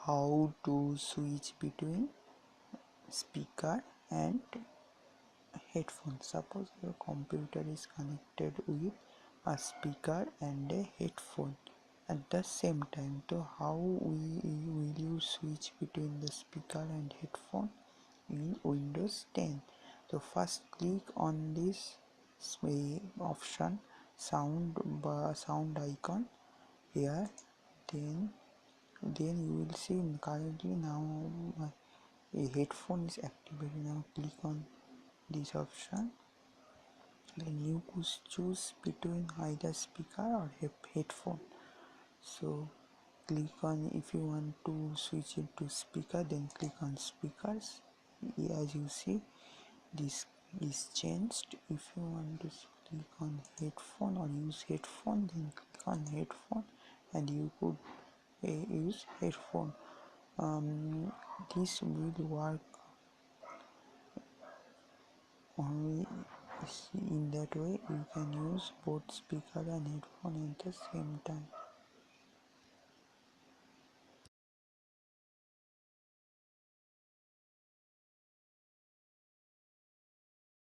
how to switch between speaker and headphone. Suppose your computer is connected with a speaker and a headphone at the same time. So how will you switch between the speaker and headphone in Windows 10? So first click on this option, sound icon here. Then you will see currently now a headphone is activated. Now click on this option, then you could choose between either speaker or headphone. So click on, if you want to switch it to speaker, then click on speakers. As you see, this is changed. If you want to click on headphone or use headphone, then click on headphone and you could use headphone. This will work only in that way. You can use both speaker and headphone at the same time.